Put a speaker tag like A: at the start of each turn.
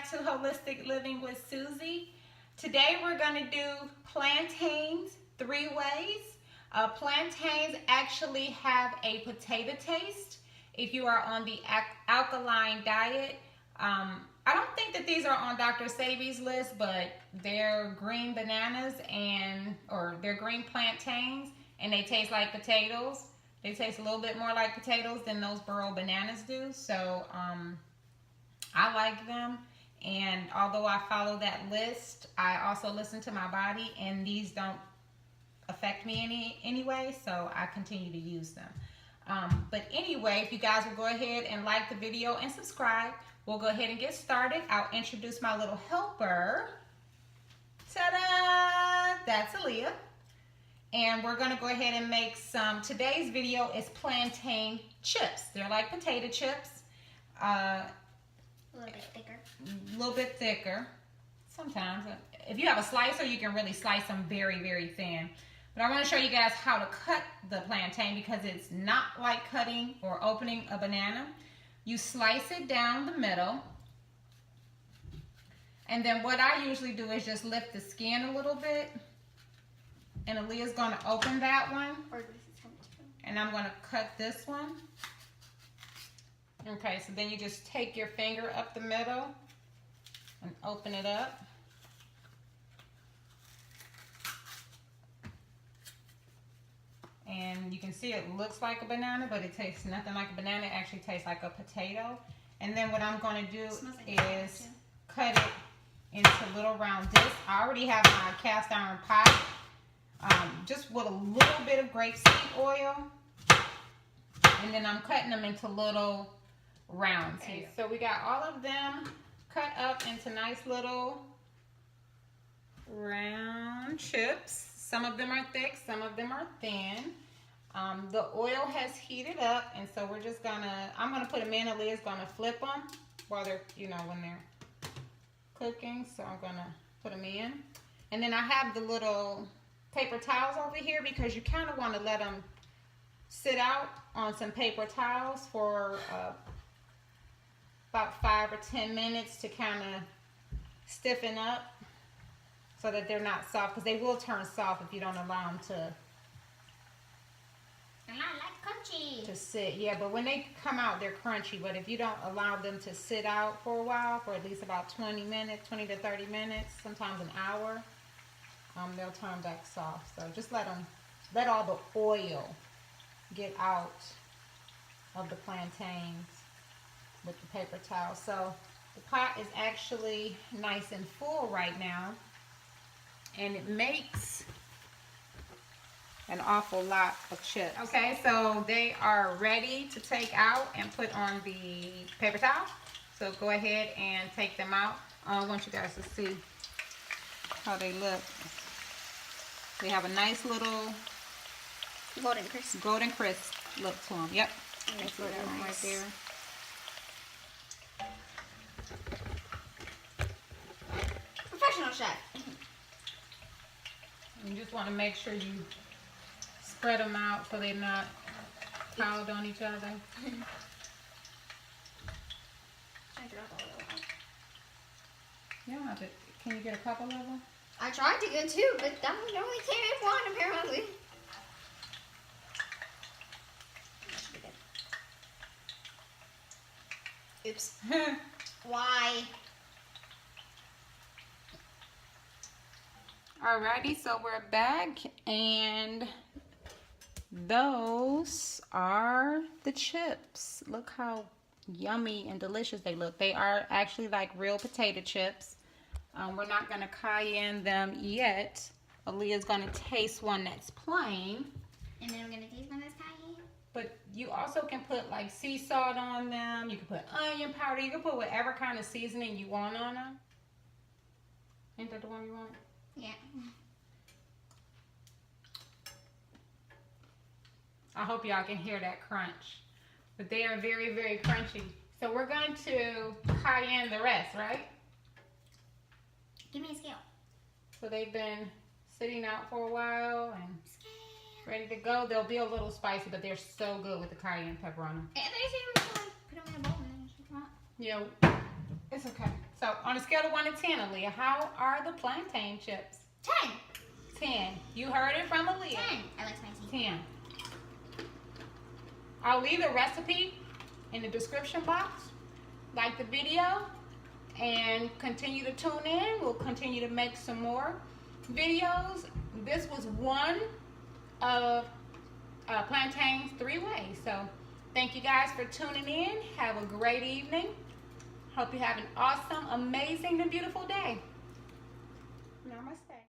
A: back to Holistic Living with Susie. Today we're going to do plantains 3 ways. Plantains actually have a potato taste if you are on the alkaline diet. I don't think that these are on Dr. Sebi's list, but they're green bananas or they're green plantains, and they taste like potatoes. They taste a little bit more like potatoes than those burro bananas do. So I like them, and although I follow that list, I also listen to my body, and these don't affect me anyway, so I continue to use them. But anyway, if you guys will go ahead and like the video and subscribe, we'll go ahead and get started. I'll introduce my little helper. Ta-da! That's Aaliyah. And we're going to go ahead and make some. Today's video is plantain chips. They're like potato chips. A little bit thicker. Sometimes. If you have a slicer, you can really slice them very, very thin. But I want to show you guys how to cut the plantain because it's not like cutting or opening a banana. You slice it down the middle. And then what I usually do is just lift the skin a little bit. And Aaliyah's going to open that one. And I'm going to cut this one. Okay, so then you just take your finger up the middle and open it up. And you can see it looks like a banana, but it tastes nothing like a banana. It actually tastes like a potato. And then what I'm going to do is cut it into little round discs. I already have my cast iron pot, just with a little bit of grapeseed oil. And then I'm cutting them into little rounds here. So we got all of them cut up into nice little round chips. Some of them are thick, some of them are thin. The oil has heated up, and so we're just I'm gonna put them in. Aaliyah's gonna flip them while they're, when they're cooking. So I'm gonna put them in. And then I have the little paper towels over here because you kind of want to let them sit out on some paper towels for about 5 or 10 minutes to kind of stiffen up so that they're not soft, because they will turn soft if you don't allow them to sit. Yeah, but when they come out, they're crunchy. But if you don't allow them to sit out for a while, for at least about 20 to 30 minutes, sometimes an hour, they'll turn back soft. So just let all the oil get out of the plantains with the paper towel. So the pot is actually nice and full right now, and it makes an awful lot of chips. Okay, so they are ready to take out and put on the paper towel. So go ahead and take them out. I want you guys to see how they look. They have a nice little golden crisp look to them. Yep. That's what nice. Right there.
B: Professional chef.
A: You just want to make sure you spread them out so they're not piled on each other. Yeah, can you get a couple of them?
B: I tried to get 2, but I only came in 1 apparently. Oops. Why?
A: Alrighty, so we're back, and those are the chips. Look how yummy and delicious they look. They are actually like real potato chips. We're not going to cayenne them yet. Aaliyah's going to taste one that's plain.
B: And then I'm going to taste one that's cayenne.
A: But you also can put like sea salt on them. You can put onion powder. You can put whatever kind of seasoning you want on them. Ain't that the one you want?
B: Yeah.
A: I hope y'all can hear that crunch. But they are very, very crunchy. So we're going to cayenne the rest, right?
B: Give me a scale.
A: So they've been sitting out for a while and ready to go. They'll be a little spicy, but they're so good with the cayenne pepper on them.
B: And they seem to put them in a bowl and then just
A: Yeah, it's okay. So on a scale of 1 to 10, Aaliyah, how are the plantain chips?
B: 10.
A: 10. You heard it from Aaliyah.
B: 10. I like spicy.
A: 10. I'll leave the recipe in the description box. Like the video and continue to tune in. We'll continue to make some more videos. This was one of plantains 3 ways. So thank you guys for tuning in. Have a great evening. Hope you have an awesome, amazing, and beautiful day. Namaste.